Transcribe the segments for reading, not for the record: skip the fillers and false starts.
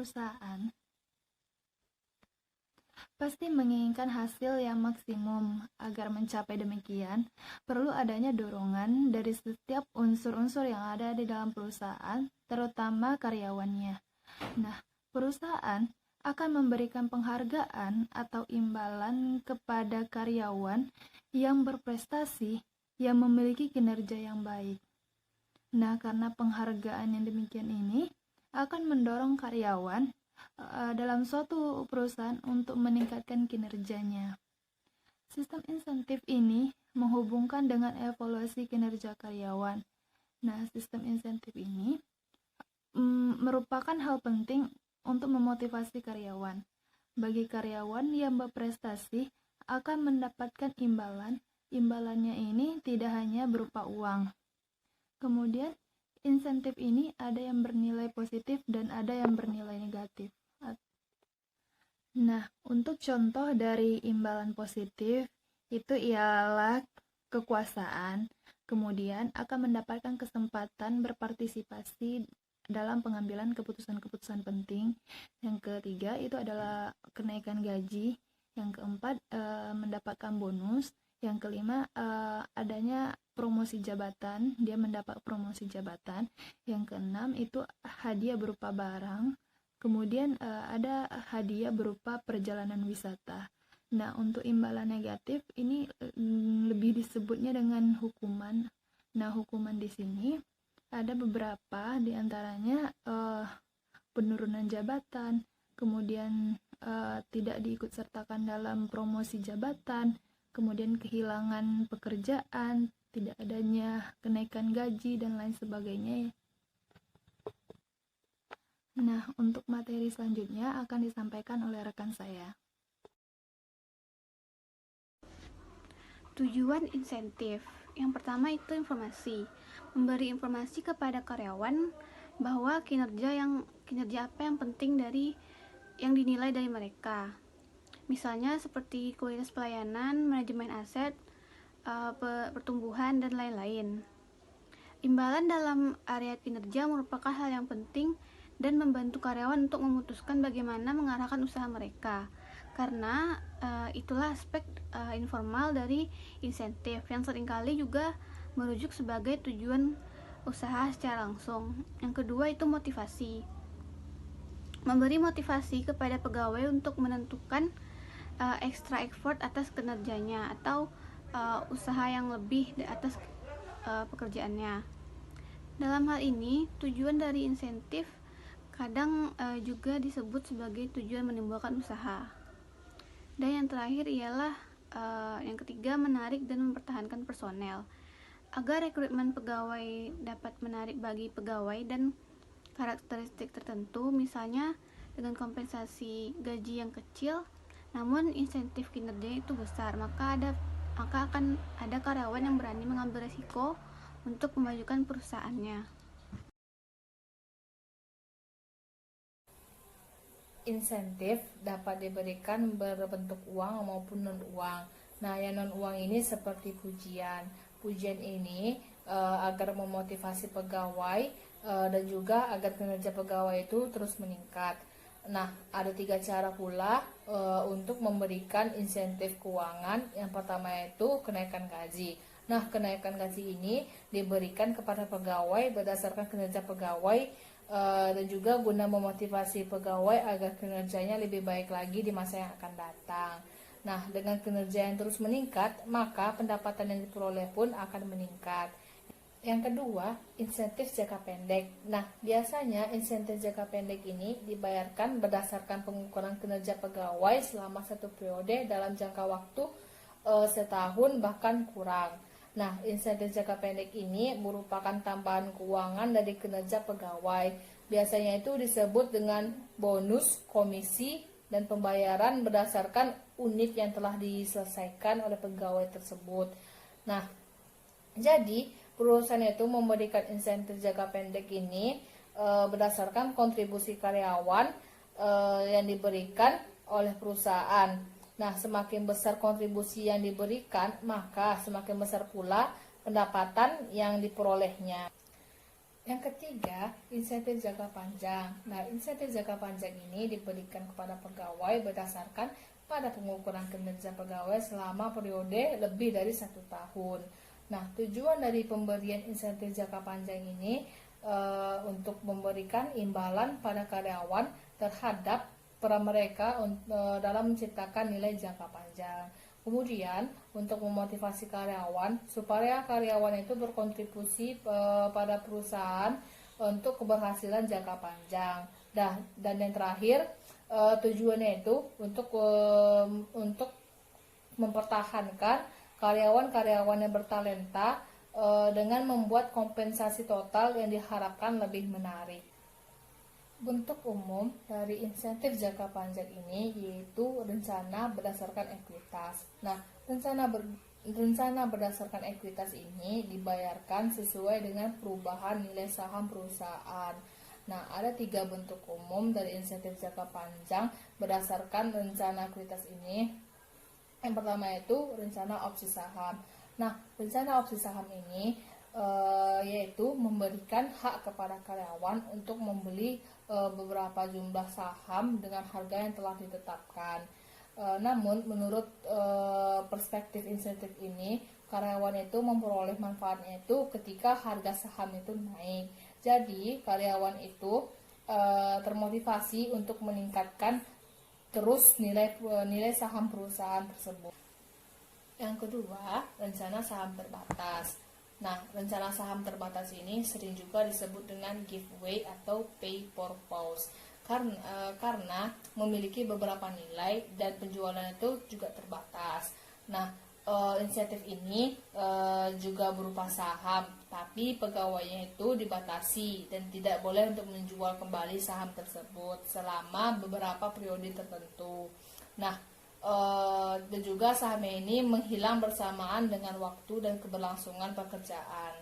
perusahaan pasti menginginkan hasil yang maksimum. Agar mencapai demikian, perlu adanya dorongan dari setiap unsur-unsur yang ada di dalam perusahaan, terutama karyawannya. Nah, perusahaan akan memberikan penghargaan atau imbalan kepada karyawan yang berprestasi, yang memiliki kinerja yang baik. Nah, karena penghargaan yang demikian ini akan mendorong karyawan dalam suatu perusahaan untuk meningkatkan kinerjanya. Sistem insentif ini menghubungkan dengan evaluasi kinerja karyawan. Nah, sistem insentif ini merupakan hal penting untuk memotivasi karyawan. Bagi karyawan yang berprestasi akan mendapatkan imbalan. Imbalannya ini tidak hanya berupa uang. Kemudian, insentif ini ada yang bernilai positif dan ada yang bernilai negatif. Nah, untuk contoh dari imbalan positif itu ialah kekuasaan, kemudian akan mendapatkan kesempatan berpartisipasi dalam pengambilan keputusan-keputusan penting. Yang ketiga itu adalah kenaikan gaji. Yang keempat mendapatkan bonus. Yang kelima adanya promosi jabatan, dia mendapat promosi jabatan. Yang keenam itu hadiah berupa barang. Kemudian ada hadiah berupa perjalanan wisata. Nah, untuk imbalan negatif ini lebih disebutnya dengan hukuman. Nah, hukuman di sini ada beberapa, diantaranya penurunan jabatan, kemudian tidak diikutsertakan dalam promosi jabatan, kemudian kehilangan pekerjaan, tidak adanya kenaikan gaji, dan lain sebagainya. Nah, untuk materi selanjutnya akan disampaikan oleh rekan saya. Tujuan insentif. Yang pertama itu informasi. Memberi informasi kepada karyawan bahwa kinerja apa yang penting yang dinilai dari mereka. Misalnya seperti kualitas pelayanan, manajemen aset, pertumbuhan, dan lain-lain. Imbalan dalam area kinerja merupakan hal yang penting dan membantu karyawan untuk memutuskan bagaimana mengarahkan usaha mereka. Karena itulah aspek informal dari insentif yang seringkali juga merujuk sebagai tujuan usaha secara langsung. Yang kedua itu motivasi. Memberi motivasi kepada pegawai untuk menentukan extra effort atas kinerjanya atau usaha yang lebih di atas pekerjaannya. Dalam hal ini, tujuan dari insentif kadang juga disebut sebagai tujuan menimbulkan usaha. Dan yang terakhir ialah yang ketiga, menarik dan mempertahankan personel. Agar rekrutmen pegawai dapat menarik bagi pegawai dan karakteristik tertentu, misalnya dengan kompensasi gaji yang kecil, namun insentif kinerja itu besar, maka akan ada karyawan yang berani mengambil resiko untuk memajukan perusahaannya. Insentif dapat diberikan berbentuk uang maupun non-uang. Nah, yang non-uang ini seperti pujian. Pujian ini agar memotivasi pegawai dan juga agar kinerja pegawai itu terus meningkat. Nah, ada 3 cara pula untuk memberikan insentif keuangan. Yang pertama itu kenaikan gaji. Nah, kenaikan gaji ini diberikan kepada pegawai berdasarkan kinerja pegawai dan juga guna memotivasi pegawai agar kinerjanya lebih baik lagi di masa yang akan datang. Nah, dengan kinerja yang terus meningkat, maka pendapatan yang diperoleh pun akan meningkat. Yang kedua, insentif jangka pendek. Nah, biasanya insentif jangka pendek ini dibayarkan berdasarkan pengukuran kinerja pegawai selama satu periode dalam jangka waktu setahun bahkan kurang. Nah, insentif jangka pendek ini merupakan tambahan keuangan dari kinerja pegawai. Biasanya itu disebut dengan bonus, komisi, dan pembayaran berdasarkan unit yang telah diselesaikan oleh pegawai tersebut. Nah, jadi perusahaan itu memberikan insentif jangka pendek ini berdasarkan kontribusi karyawan yang diberikan oleh perusahaan. Nah, semakin besar kontribusi yang diberikan, maka semakin besar pula pendapatan yang diperolehnya. Yang ketiga, insentif jangka panjang. Nah, insentif jangka panjang ini diberikan kepada pegawai berdasarkan pada pengukuran kinerja pegawai selama periode lebih dari 1 tahun. Nah, tujuan dari pemberian insentif jangka panjang ini untuk memberikan imbalan pada karyawan terhadap peran mereka dalam menciptakan nilai jangka panjang. Kemudian, untuk memotivasi karyawan supaya karyawan itu berkontribusi pada perusahaan untuk keberhasilan jangka panjang. Dan yang terakhir, tujuannya itu untuk mempertahankan karyawan-karyawan yang bertalenta dengan membuat kompensasi total yang diharapkan lebih menarik. Bentuk umum dari insentif jangka panjang ini yaitu rencana berdasarkan ekuitas. Nah, rencana berdasarkan ekuitas ini dibayarkan sesuai dengan perubahan nilai saham perusahaan. Nah, ada 3 bentuk umum dari insentif jangka panjang berdasarkan rencana ekuitas ini. Yang pertama itu rencana opsi saham. Nah, rencana opsi saham ini yaitu memberikan hak kepada karyawan untuk membeli beberapa jumlah saham dengan harga yang telah ditetapkan. Namun, menurut perspektif insentif ini, karyawan itu memperoleh manfaatnya itu ketika harga saham itu naik. Jadi, karyawan itu termotivasi untuk meningkatkan terus nilai saham perusahaan tersebut. Yang kedua, rencana saham terbatas. Nah, rencana saham terbatas ini sering juga disebut dengan giveaway atau pay for pause karena memiliki beberapa nilai dan penjualan itu juga terbatas. Nah, insentif ini juga berupa saham, tapi pegawainya itu dibatasi dan tidak boleh untuk menjual kembali saham tersebut selama beberapa periode tertentu. Nah, dan juga saham ini menghilang bersamaan dengan waktu dan keberlangsungan pekerjaan.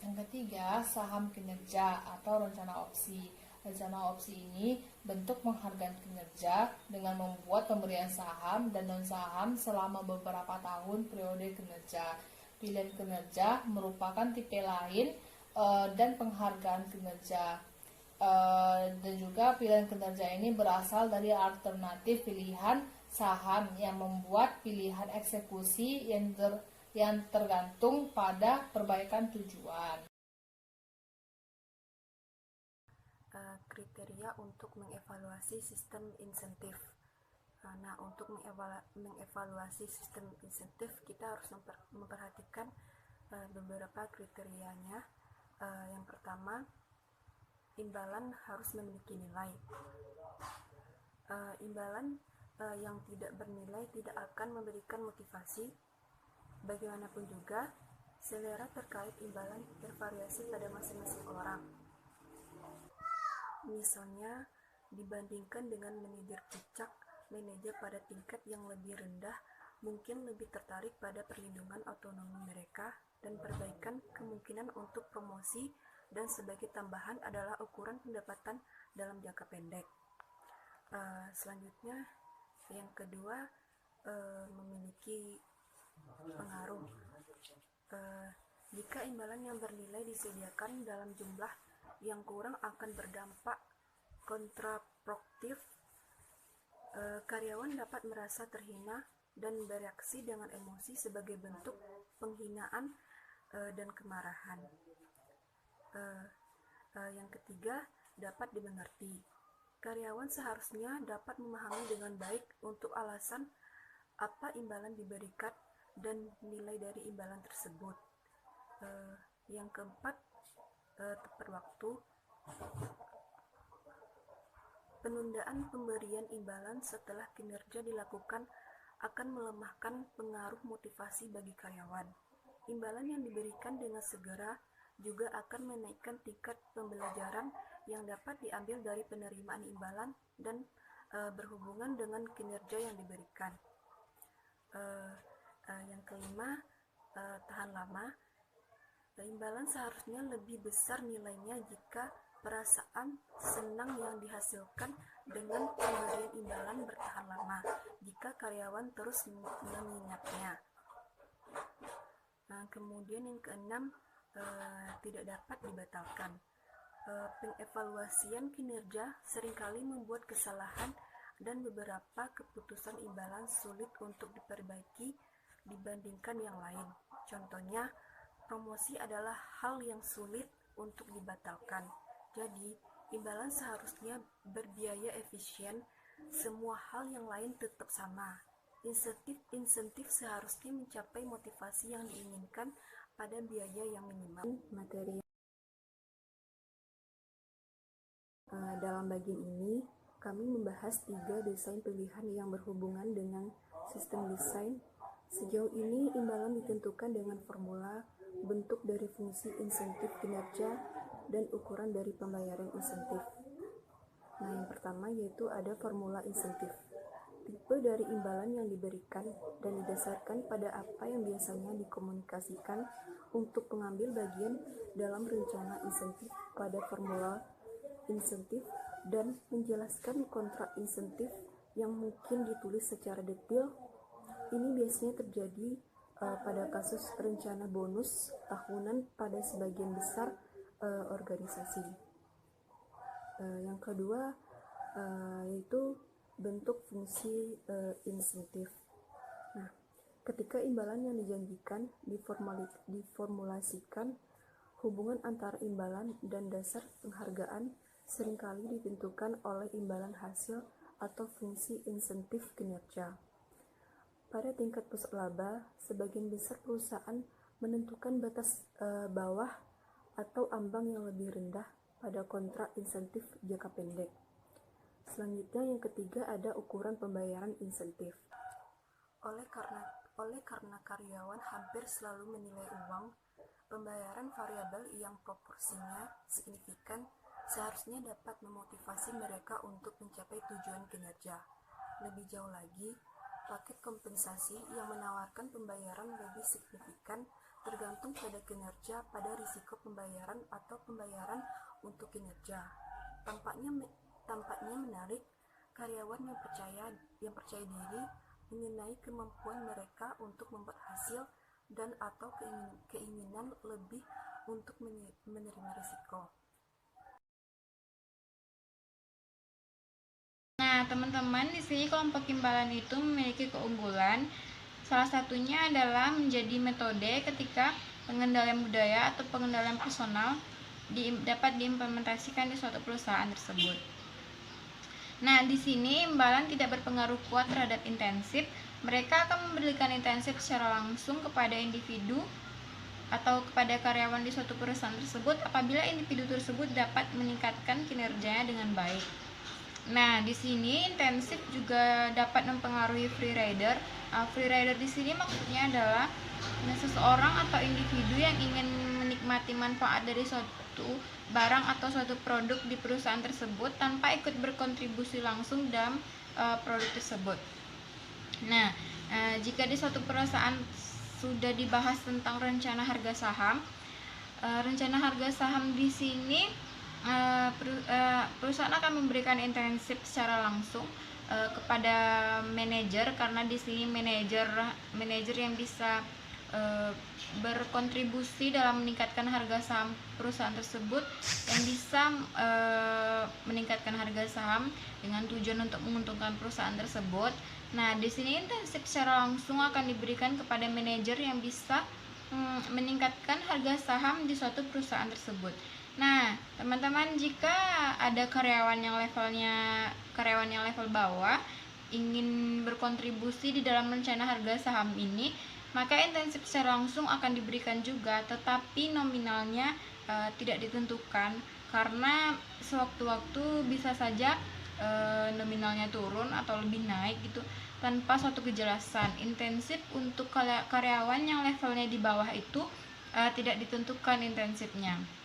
Yang ketiga, saham kinerja atau rencana opsi. Rencana opsi ini bentuk penghargaan kinerja dengan membuat pemberian saham dan non-saham selama beberapa tahun periode kinerja. Pilihan kinerja merupakan tipe lain dan penghargaan kinerja. Dan juga pilihan kinerja ini berasal dari alternatif pilihan saham yang membuat pilihan eksekusi yang tergantung pada perbaikan tujuan. Kriteria untuk mengevaluasi sistem insentif. Nah, untuk mengevaluasi sistem insentif kita harus memperhatikan beberapa kriterianya. Yang pertama, imbalan harus memiliki nilai. Imbalan yang tidak bernilai tidak akan memberikan motivasi. Bagaimanapun juga, selera terkait imbalan bervariasi pada masing-masing orang. Misalnya, dibandingkan dengan manajer puncak, manajer pada tingkat yang lebih rendah mungkin lebih tertarik pada perlindungan otonomi mereka dan perbaikan kemungkinan untuk promosi, dan sebagai tambahan adalah ukuran pendapatan dalam jangka pendek. Selanjutnya, yang kedua, memiliki pengaruh. Jika imbalan yang bernilai disediakan dalam jumlah yang kurang akan berdampak kontraproduktif. Karyawan dapat merasa terhina dan bereaksi dengan emosi sebagai bentuk penghinaan dan kemarahan. Yang ketiga, dapat dimengerti. Karyawan seharusnya dapat memahami dengan baik untuk alasan apa imbalan diberikan dan nilai dari imbalan tersebut. Yang keempat, tepat waktu. Penundaan pemberian imbalan setelah kinerja dilakukan akan melemahkan pengaruh motivasi bagi karyawan. Imbalan yang diberikan dengan segera juga akan menaikkan tingkat pembelajaran yang dapat diambil dari penerimaan imbalan dan berhubungan dengan kinerja yang diberikan. Yang kelima, tahan lama. Imbalan seharusnya lebih besar nilainya jika perasaan senang yang dihasilkan dengan pemberian imbalan bertahan lama jika karyawan terus mengingatnya. Kemudian yang keenam, tidak dapat dibatalkan. Pengevaluasian kinerja seringkali membuat kesalahan dan beberapa keputusan imbalan sulit untuk diperbaiki dibandingkan yang lain. Contohnya, promosi adalah hal yang sulit untuk dibatalkan. Jadi, imbalan seharusnya berbiaya efisien, semua hal yang lain tetap sama. Insentif seharusnya mencapai motivasi yang diinginkan pada biaya yang minimal. Materi dalam bagian ini, kami membahas 3 desain pilihan yang berhubungan dengan sistem desain. Sejauh ini, imbalan ditentukan dengan formula, bentuk dari fungsi insentif kinerja, dan ukuran dari pembayaran insentif. Nah, yang pertama yaitu ada formula insentif. Tipe dari imbalan yang diberikan dan didasarkan pada apa yang biasanya dikomunikasikan untuk pengambil bagian dalam rencana insentif pada formula insentif dan menjelaskan kontrak insentif yang mungkin ditulis secara detail. Ini biasanya terjadi pada kasus rencana bonus tahunan pada sebagian besar organisasi. Yang kedua yaitu bentuk fungsi insentif. Nah, ketika imbalan yang dijanjikan diformulasikan, hubungan antara imbalan dan dasar penghargaan seringkali ditentukan oleh imbalan hasil atau fungsi insentif kinerja. Pada tingkat pusat laba, sebagian besar perusahaan menentukan batas bawah atau ambang yang lebih rendah pada kontrak insentif jangka pendek. Selanjutnya yang ketiga ada ukuran pembayaran insentif. Oleh karena karyawan hampir selalu menilai uang, pembayaran variabel yang proporsinya signifikan seharusnya dapat memotivasi mereka untuk mencapai tujuan kinerja. Lebih jauh lagi, paket kompensasi yang menawarkan pembayaran lebih signifikan tergantung pada kinerja pada risiko pembayaran atau pembayaran untuk kinerja. Tampaknya menarik karyawan yang percaya diri mengenai kemampuan mereka untuk membuat hasil dan atau keinginan lebih untuk menerima risiko. Nah, teman-teman, di sini kelompok imbalan itu memiliki keunggulan. Salah satunya adalah menjadi metode ketika pengendalian budaya atau pengendalian personal dapat diimplementasikan di suatu perusahaan tersebut. Nah, di sini imbalan tidak berpengaruh kuat terhadap intensif. Mereka akan memberikan intensif secara langsung kepada individu atau kepada karyawan di suatu perusahaan tersebut apabila individu tersebut dapat meningkatkan kinerjanya dengan baik. Nah, di sini intensif juga dapat mempengaruhi free rider. Free rider di sini maksudnya adalah seseorang atau individu yang ingin menikmati manfaat dari suatu barang atau suatu produk di perusahaan tersebut tanpa ikut berkontribusi langsung dalam produk tersebut. Nah, jika di suatu perusahaan sudah dibahas tentang rencana harga saham, di sini perusahaan akan memberikan intensif secara langsung kepada manajer, karena di sini manajer yang bisa berkontribusi dalam meningkatkan harga saham perusahaan tersebut, yang bisa meningkatkan harga saham dengan tujuan untuk menguntungkan perusahaan tersebut. Nah, di sini intensif secara langsung akan diberikan kepada manajer yang bisa meningkatkan harga saham di suatu perusahaan tersebut. Nah, teman-teman, jika ada karyawan yang level bawah ingin berkontribusi di dalam rencana harga saham ini, maka intensif secara langsung akan diberikan juga, tetapi nominalnya tidak ditentukan karena sewaktu-waktu bisa saja nominalnya turun atau lebih naik gitu tanpa suatu kejelasan. Intensif untuk karyawan yang levelnya di bawah itu tidak ditentukan intensifnya.